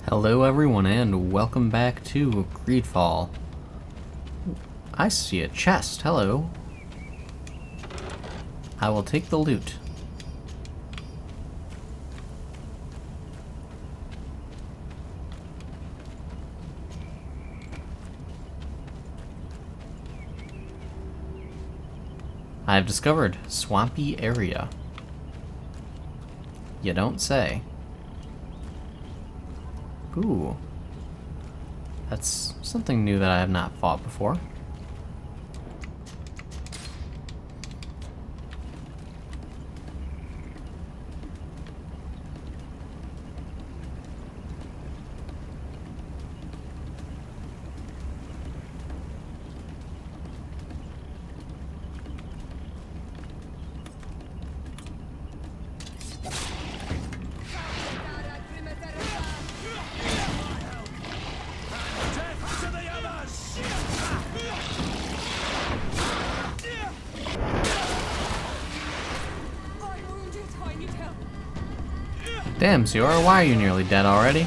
Hello everyone and welcome back to GreedFall. I see a chest, hello. I will take the loot. I have discovered swampy area. You don't say. Ooh. That's something new that I have not fought before. Damn, Ziora, why are you nearly dead already?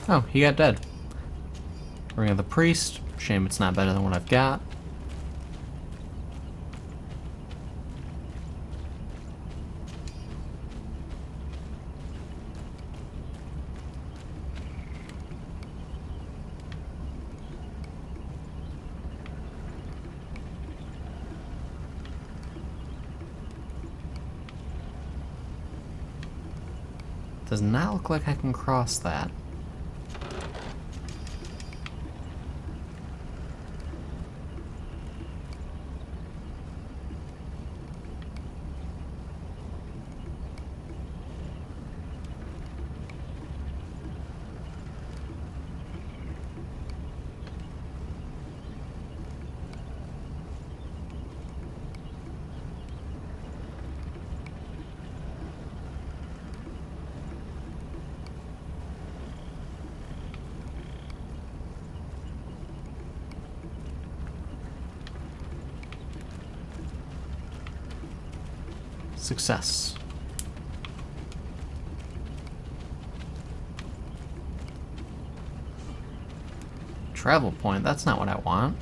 Oh, he got dead. Ring of the Priest. Shame it's not better than what I've got. Does not look like I can cross that. Success. Travel point, that's not what I want.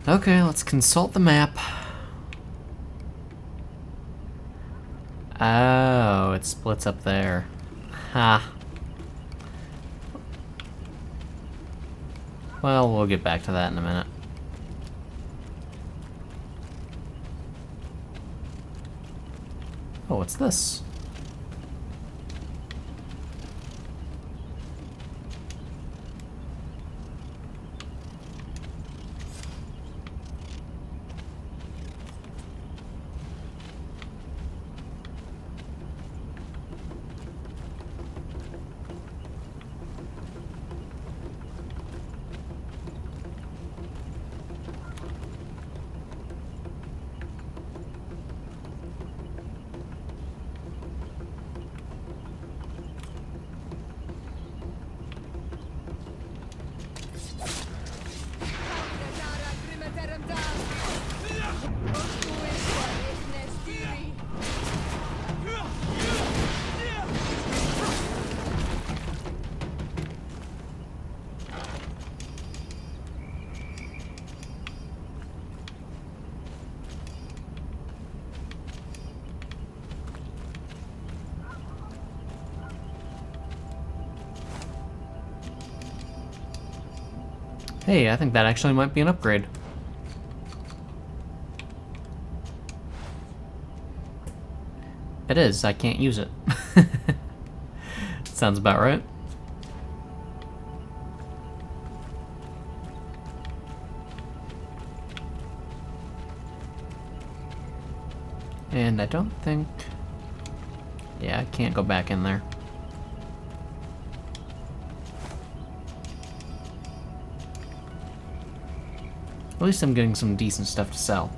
Okay, let's consult the map. Oh, it splits up there. Ha. Well, we'll get back to that in a minute. Oh, what's this? Hey, I think that actually might be an upgrade. It is, I can't use it. Sounds about right. And I don't think... Yeah, I can't go back in there. At least I'm getting some decent stuff to sell.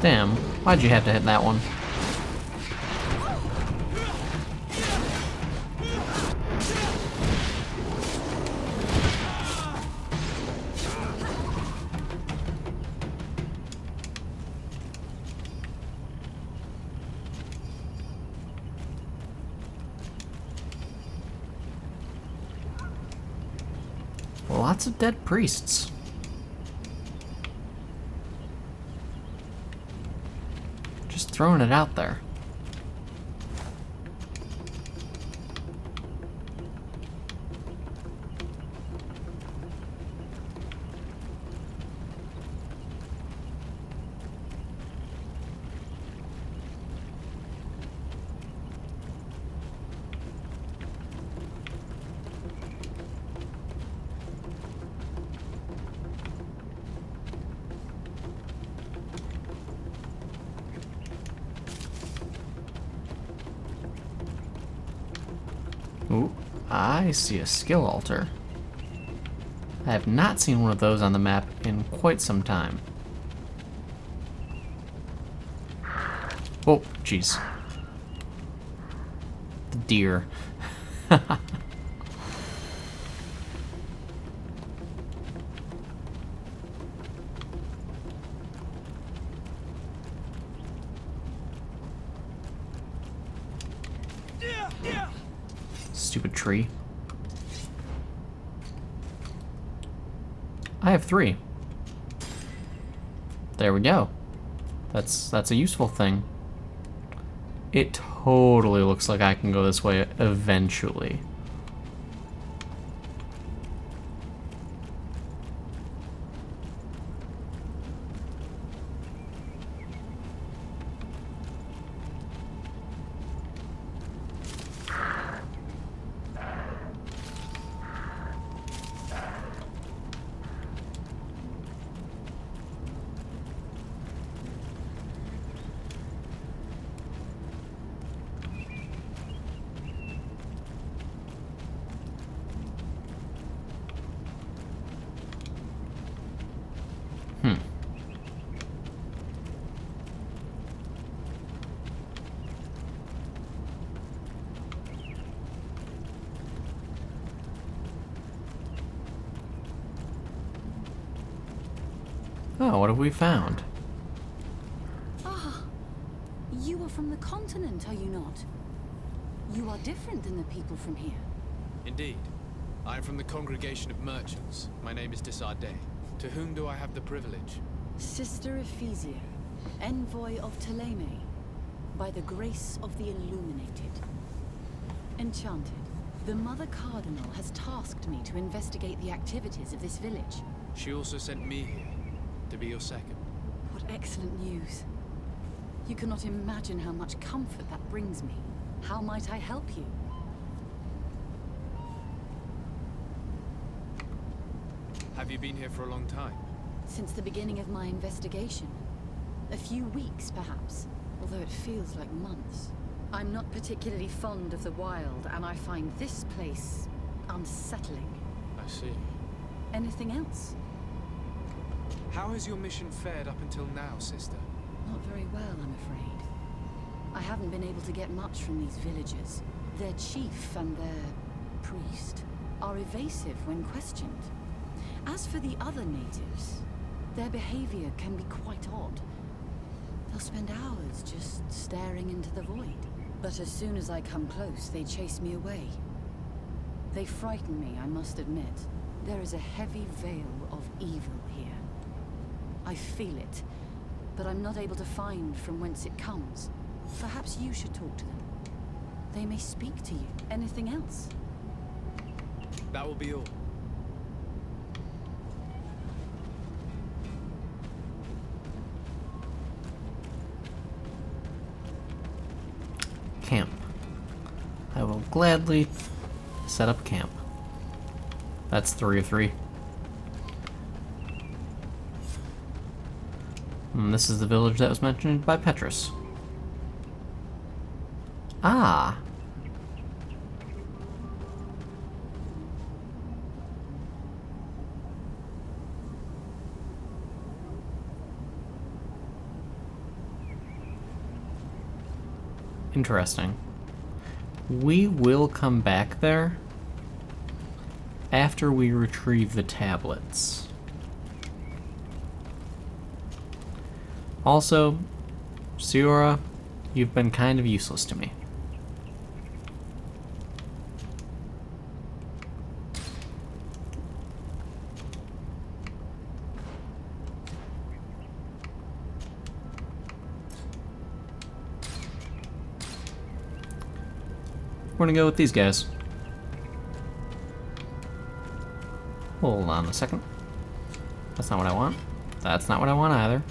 Damn, why'd you have to hit that one? Lots of dead priests. Just throwing it out there. Ooh, I see a skill altar. I have not seen one of those on the map in quite some time. Oh, jeez. The deer. Stupid tree. I have 3. There we go. That's a useful thing. It totally looks like I can go this way eventually. Oh, what have we found? Ah, you are from the continent, are you not? You are different than the people from here. Indeed. I am from the Congregation of Merchants. My name is Desardet. To whom do I have the privilege? Sister Ephesia, envoy of Ptolemy, by the grace of the Illuminated. Enchanted, the Mother Cardinal has tasked me to investigate the activities of this village. She also sent me here, to be your second. What excellent news. You cannot imagine how much comfort that brings me. How might I help you? Have you been here for a long time? Since the beginning of my investigation. A few weeks, perhaps, although it feels like months. I'm not particularly fond of the wild, and I find this place unsettling. I see. Anything else? How has your mission fared up until now, sister? Not very well, I'm afraid. I haven't been able to get much from these villagers. Their chief and their priest are evasive when questioned. As for the other natives, their behavior can be quite odd. They'll spend hours just staring into the void. But as soon as I come close, they chase me away. They frighten me, I must admit. There is a heavy veil of evil here. I feel it, but I'm not able to find from whence it comes. Perhaps you should talk to them. They may speak to you. Anything else? That will be all. camp. I will gladly set up camp. That's 3 of 3. And this is the village that was mentioned by Petrus. Ah! Interesting. We will come back there after we retrieve the tablets. Also, Siora, you've been kind of useless to me. We're gonna go with these guys. Hold on a second. That's not what I want. That's not what I want either.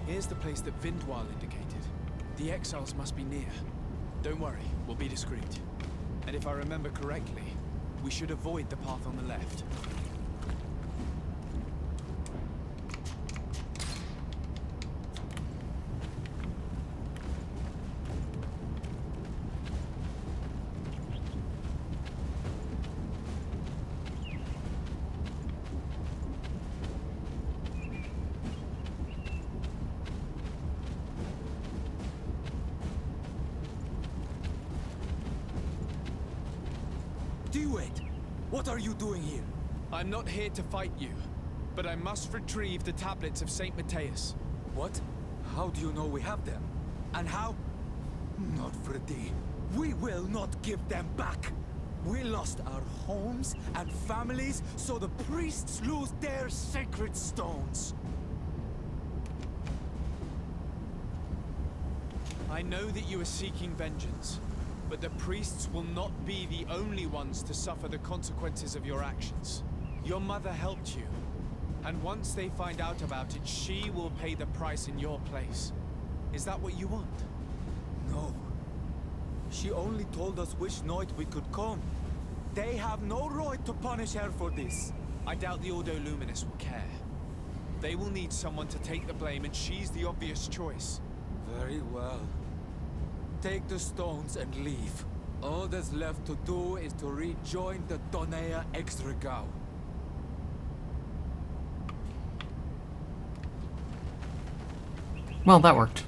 Here's the place that Vindwal indicated. The exiles must be near. Don't worry, we'll be discreet. And if I remember correctly, we should avoid the path on the left. Duet! What are you doing here? I'm not here to fight you, but I must retrieve the tablets of Saint Matthias. What? How do you know we have them? And how? Not Freddy. We will not give them back! We lost our homes and families, so the priests lose their sacred stones. I know that you are seeking vengeance, but the priests will not be the only ones to suffer the consequences of your actions. Your mother helped you, and once they find out about it, she will pay the price in your place. Is that what you want? No. She only told us which night we could come. They have no right to punish her for this. I doubt the Ordo Luminous will care. They will need someone to take the blame, and she's the obvious choice. Very well. Take the stones and leave. All that's left to do is to rejoin the Donea Exregao. Well, that worked.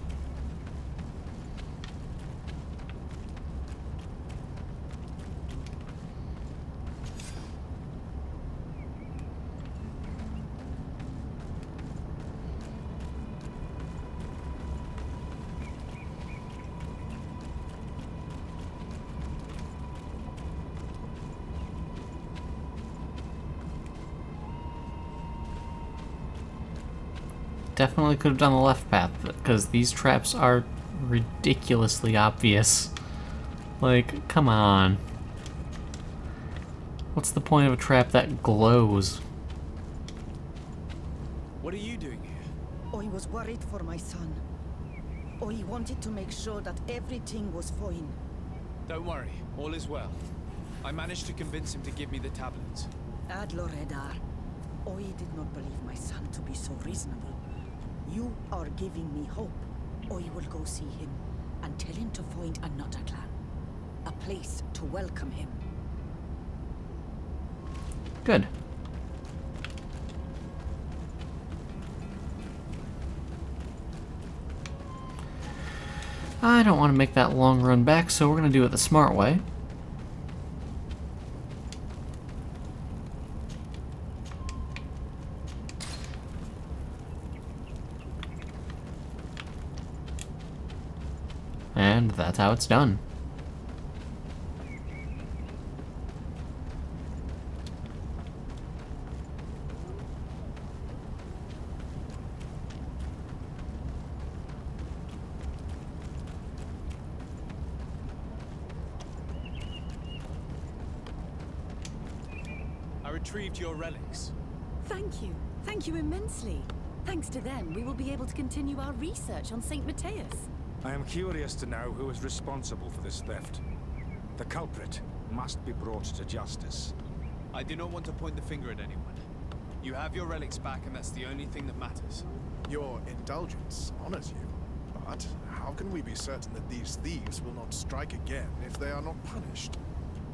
Definitely could have done the left path, because these traps are ridiculously obvious. Like, come on. What's the point of a trap that glows? What are you doing here? I was worried for my son. I wanted to make sure that everything was fine. Don't worry, all is well. I managed to convince him to give me the tablets. Adlor Edar, I did not believe my son to be so reasonable. You are giving me hope. I will go see him and tell him to find another clan. A place to welcome him. Good. I don't want to make that long run back, so we're going to do it the smart way. And that's how it's done. retrieved your relics. Thank you. Thank you immensely. Thanks to them, we will be able to continue our research on St. Matthias. I am curious to know who is responsible for this theft. The culprit must be brought to justice. I do not want to point the finger at anyone. You have your relics back, and that's the only thing that matters. Your indulgence honors you, but how can we be certain that these thieves will not strike again if they are not punished?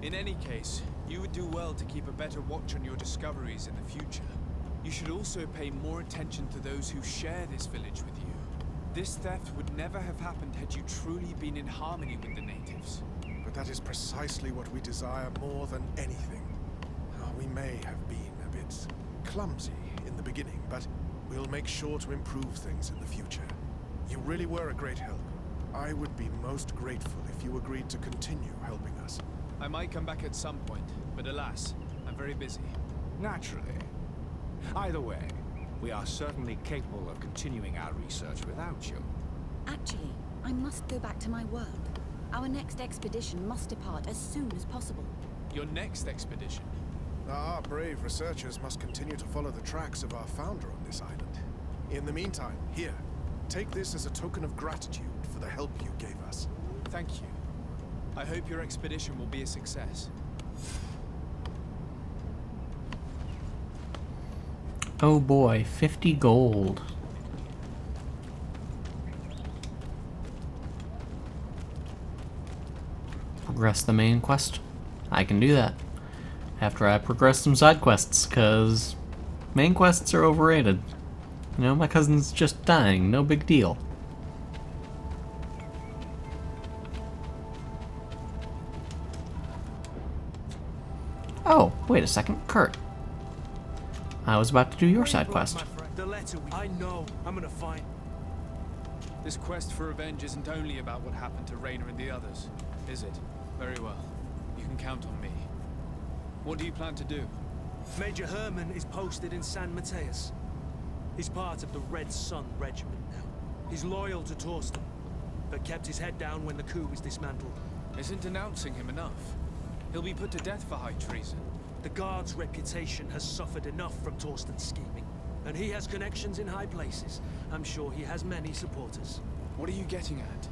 In any case, you would do well to keep a better watch on your discoveries in the future. You should also pay more attention to those who share this village with you. This theft would never have happened had you truly been in harmony with the natives. But that is precisely what we desire more than anything. We may have been a bit clumsy in the beginning, but we'll make sure to improve things in the future. You really were a great help. I would be most grateful if you agreed to continue helping us. I might come back at some point, but alas, I'm very busy. Naturally. Either way, we are certainly capable of continuing our research without you. Actually, I must go back to my world. Our next expedition must depart as soon as possible. Your next expedition? Our brave researchers must continue to follow the tracks of our founder on this island. In the meantime, here, take this as a token of gratitude for the help you gave us. Thank you. I hope your expedition will be a success. Oh boy, 50 gold. Progress the main quest. I can do that. After I progress some side quests, because main quests are overrated. You know, my cousin's just dying, no big deal. Oh, wait a second, Kurt. I was about to do your side quest. The letter I know. I'm gonna find. This quest for revenge isn't only about what happened to Rainer and the others, is it? Very well. You can count on me. What do you plan to do? Major Herman is posted in San Matthias. He's part of the Red Sun Regiment now. He's loyal to Torsten, but kept his head down when the coup was dismantled. Isn't denouncing him enough? He'll be put to death for high treason. The Guard's reputation has suffered enough from Torsten's scheming, and he has connections in high places. I'm sure he has many supporters. What are you getting at?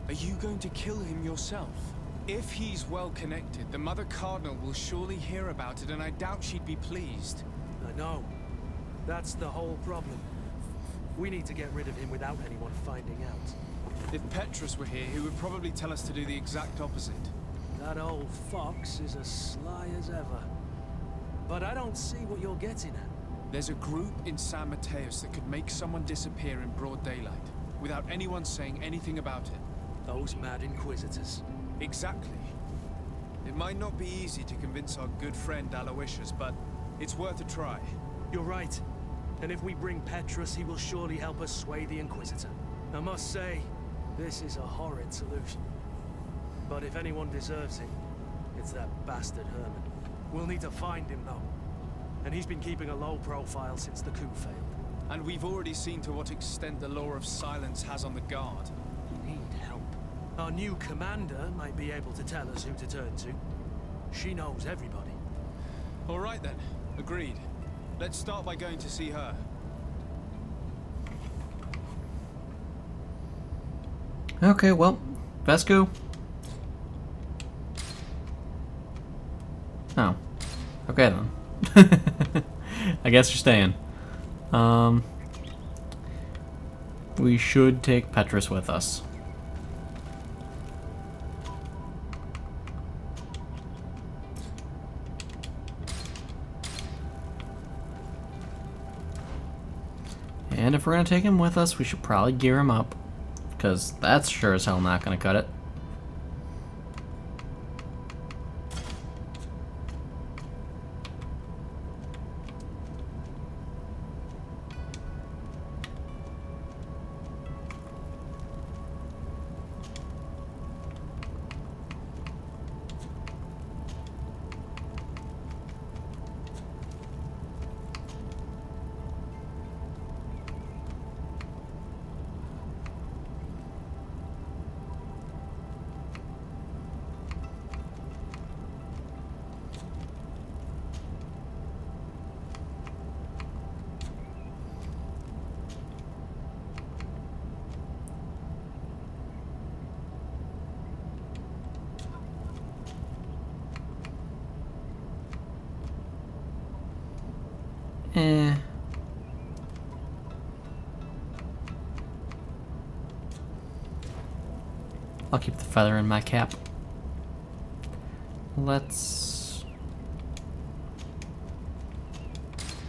Are you going to kill him yourself? If he's well connected, the Mother Cardinal will surely hear about it, and I doubt she'd be pleased. I know. That's the whole problem. We need to get rid of him without anyone finding out. If Petrus were here, he would probably tell us to do the exact opposite. That old fox is as sly as ever. But I don't see what you're getting at. There's a group in San Matthias that could make someone disappear in broad daylight, without anyone saying anything about it. Those mad inquisitors. Exactly. It might not be easy to convince our good friend Aloysius, but it's worth a try. You're right. And if we bring Petrus, he will surely help us sway the Inquisitor. I must say, this is a horrid solution. But if anyone deserves it, it's that bastard Herman. We'll need to find him, though. And he's been keeping a low profile since the coup failed. And we've already seen to what extent the law of silence has on the Guard. We need help. Our new commander might be able to tell us who to turn to. She knows everybody. All right then. Agreed. Let's start by going to see her. Okay, well, Vesco. Oh. Okay then. I guess you're staying. We should take Petrus with us. And if we're gonna take him with us, we should probably gear him up. Because that's sure as hell not gonna cut it. Eh. I'll keep the feather in my cap. Let's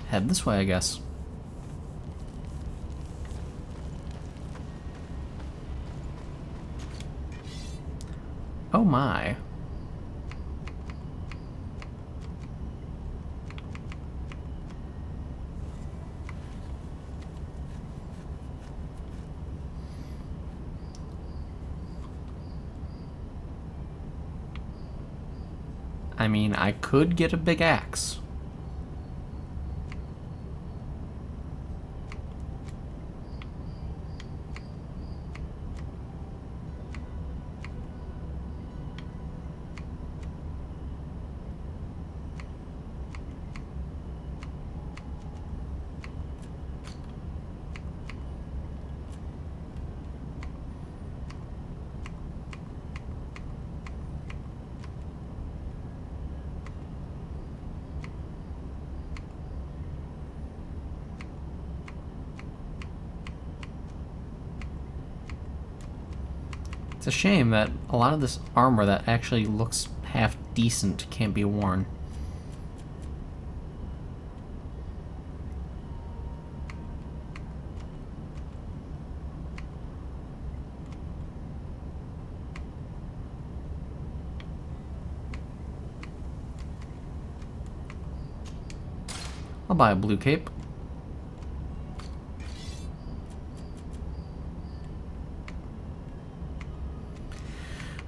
head this way, I guess. Oh my. I mean, I could get a big axe. It's a shame that a lot of this armor that actually looks half decent can't be worn. I'll buy a blue cape.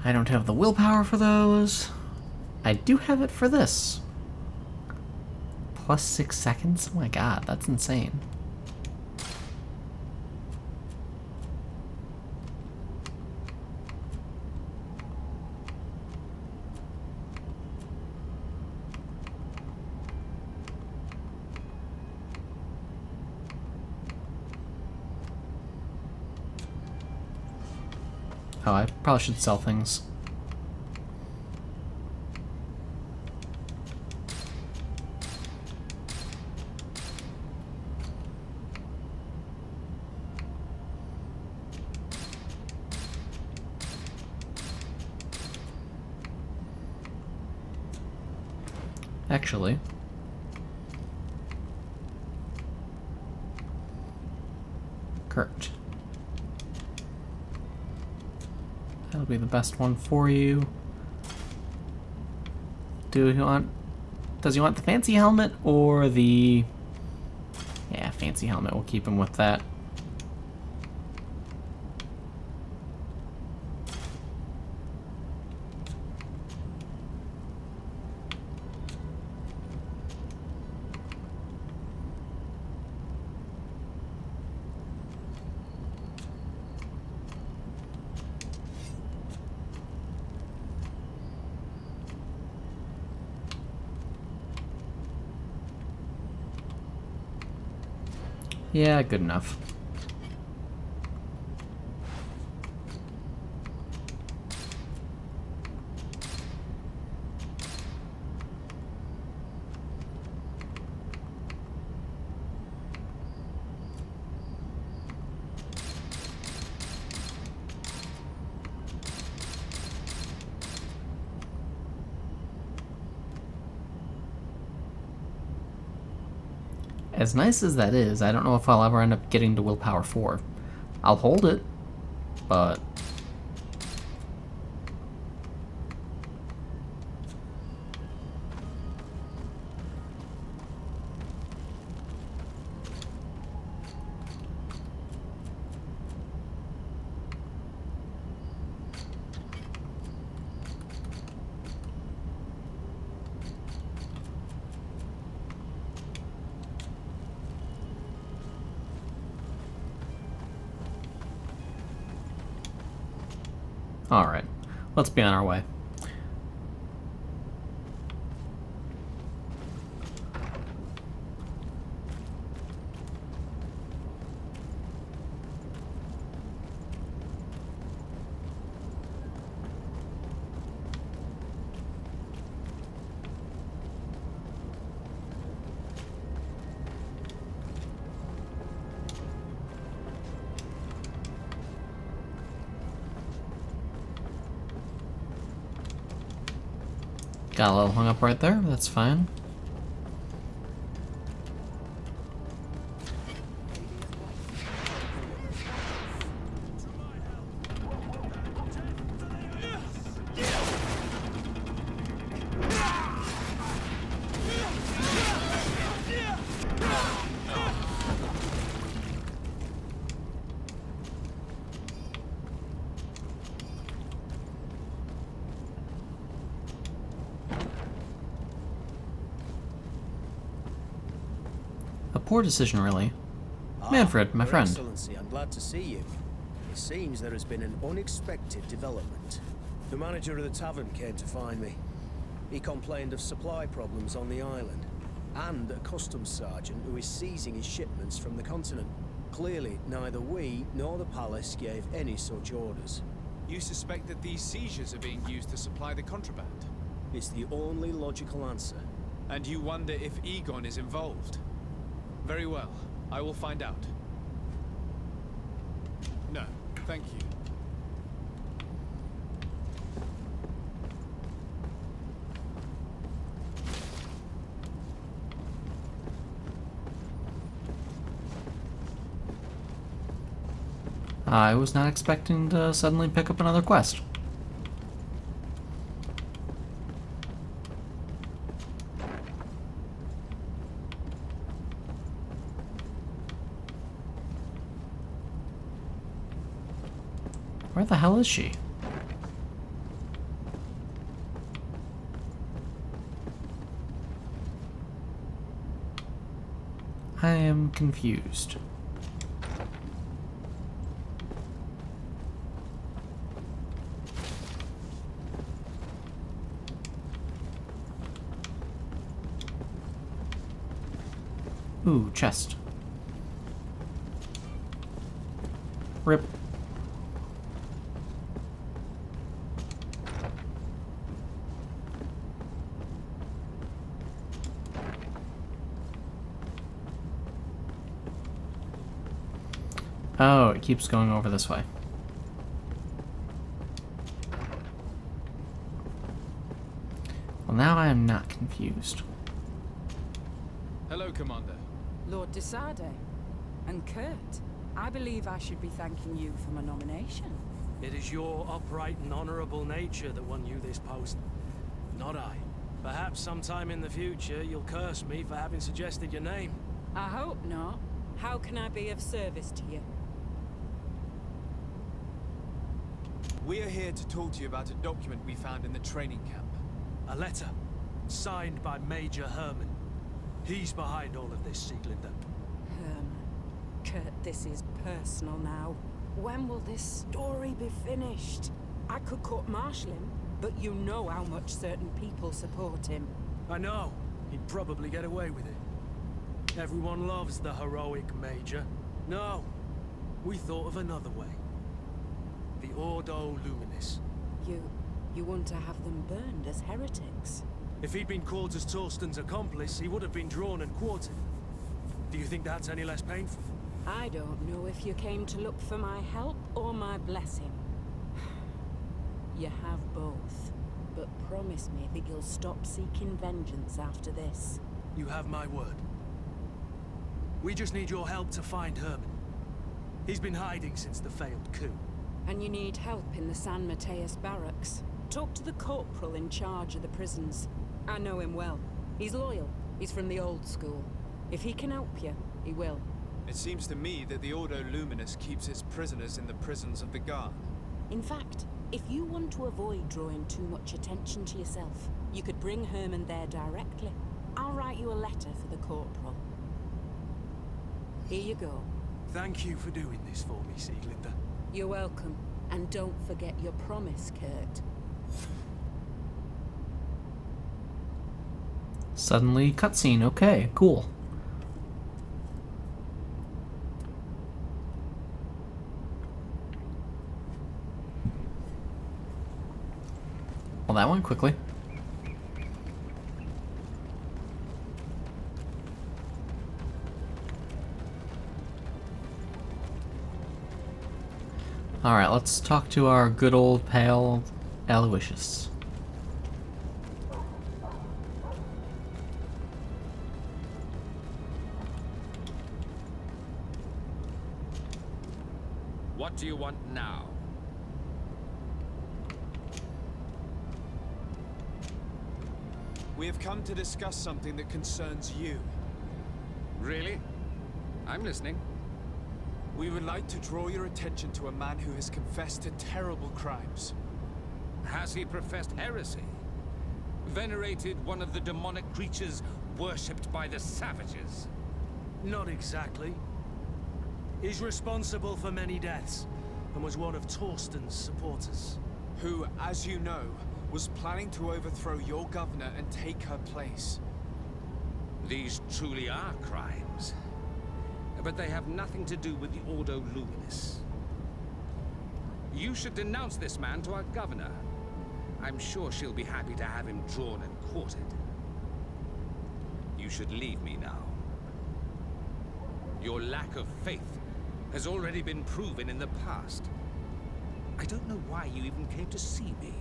I don't have the willpower for those. I do have it for this. Plus 6 seconds? Oh my god, that's insane. Oh, I probably should sell things. Actually, Kurt. That'll be the best one for you. Does he want the fancy helmet or the... Yeah, fancy helmet. We'll keep him with that. Yeah, good enough. As nice as that is, I don't know if I'll ever end up getting to willpower 4. I'll hold it, but... Alright, let's be on our way. Got a little hung up right there, that's fine. A poor decision, really. Manfred, my Your friend. Excellency, I'm glad to see you. It seems there has been an unexpected development. The manager of the tavern came to find me. He complained of supply problems on the island, and a customs sergeant who is seizing his shipments from the continent. Clearly, neither we nor the palace gave any such orders. You suspect that these seizures are being used to supply the contraband? It's the only logical answer. And you wonder if Egon is involved? Very well. I will find out. No, thank you. I was not expecting to suddenly pick up another quest. Where the hell is she? I am confused. Ooh, chest. Rip. Oh, it keeps going over this way. Well, now I am not confused. Hello, Commander. Lord de Sade. And Kurt, I believe I should be thanking you for my nomination. It is your upright and honorable nature that won you this post, not I. Perhaps sometime in the future you'll curse me for having suggested your name. I hope not. How can I be of service to you? We are here to talk to you about a document we found in the training camp. A letter, signed by Major Herman. He's behind all of this, Sieglinde. Kurt, this is personal now. When will this story be finished? I could court-martial him, but you know how much certain people support him. I know. He'd probably get away with it. Everyone loves the heroic Major. No, we thought of another way. The Ordo Luminis. You want to have them burned as heretics? If he'd been caught as Torsten's accomplice, he would have been drawn and quartered. Do you think that's any less painful? I don't know if you came to look for my help or my blessing. You have both, but promise me that you'll stop seeking vengeance after this. You have my word. We just need your help to find Herman. He's been hiding since the failed coup. And you need help in the San Mateus barracks. Talk to the corporal in charge of the prisons. I know him well. He's loyal. He's from the old school. If he can help you, he will. It seems to me that the Ordo Luminous keeps its prisoners in the prisons of the guard. In fact, if you want to avoid drawing too much attention to yourself, you could bring Herman there directly. I'll write you a letter for the corporal. Here you go. Thank you for doing this for me, Sieglinde. You're welcome. And don't forget your promise, Kurt. Suddenly, cutscene. Okay, cool. Well, that went quickly. Alright, let's talk to our good old pal, Aloysius. do you want now? We have come to discuss something that concerns you. Really? I'm listening. We would like to draw your attention to a man who has confessed to terrible crimes. Has he professed heresy? Venerated one of the demonic creatures worshipped by the savages? Not exactly. He's responsible for many deaths, and was one of Torsten's supporters. Who, as you know, was planning to overthrow your governor and take her place. These truly are crimes. But they have nothing to do with the Ordo Luminis. You should denounce this man to our governor. I'm sure she'll be happy to have him drawn and quartered. You should leave me now. Your lack of faith has already been proven in the past. I don't know why you even came to see me.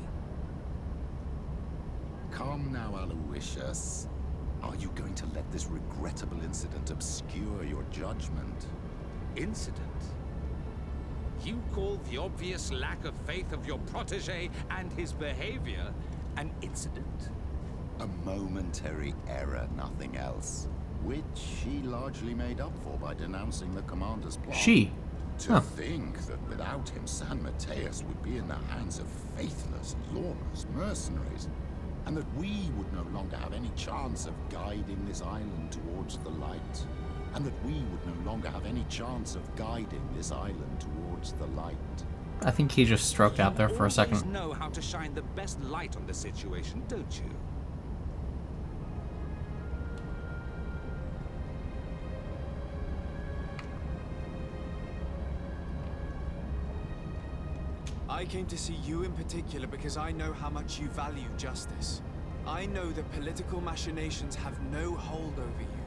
Calm now, Aloysius. Are you going to let this regrettable incident obscure your judgment? Incident? You call the obvious lack of faith of your protege and his behavior an incident? A momentary error, nothing else. Which she largely made up for by denouncing the commander's plot. She? To think that without him, San Mateus would be in the hands of faithless, lawless mercenaries, and that we would no longer have any chance of guiding this island towards the light. And that we would no longer have any chance of guiding this island towards the light. I think he just stroked out there for a second. You know how to shine the best light on the situation, don't you? I came to see you in particular because I know how much you value justice. I know that political machinations have no hold over you.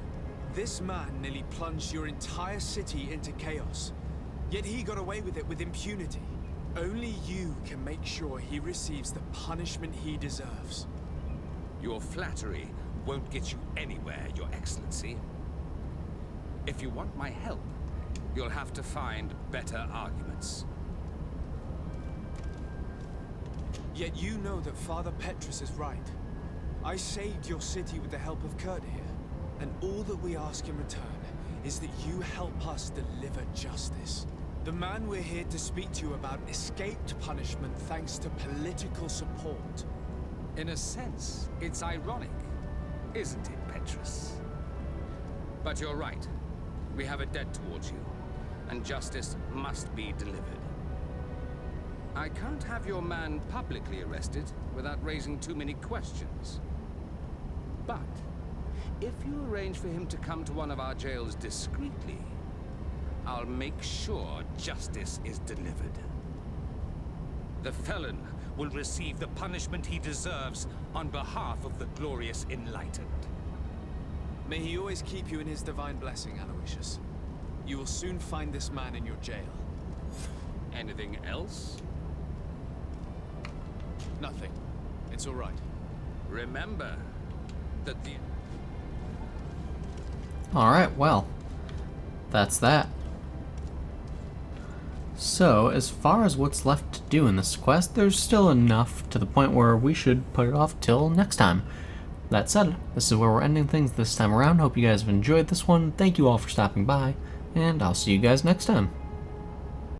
This man nearly plunged your entire city into chaos, yet he got away with it with impunity. Only you can make sure he receives the punishment he deserves. Your flattery won't get you anywhere, Your Excellency. If you want my help, you'll have to find better arguments. Yet you know that Father Petrus is right. I saved your city with the help of Kurt here, and all that we ask in return is that you help us deliver justice. The man we're here to speak to you about escaped punishment thanks to political support. In a sense, it's ironic, isn't it, Petrus? But you're right. We have a debt towards you, and justice must be delivered. I can't have your man publicly arrested without raising too many questions. But if you arrange for him to come to one of our jails discreetly, I'll make sure justice is delivered. The felon will receive the punishment he deserves on behalf of the glorious enlightened. May he always keep you in his divine blessing, Aloysius. You will soon find this man in your jail. Anything else? Nothing. It's all right. Remember that the... Alright, well, that's that. So, as far as what's left to do in this quest, there's still enough to the point where we should put it off till next time. That said, this is where we're ending things this time around. Hope you guys have enjoyed this one. Thank you all for stopping by, and I'll see you guys next time.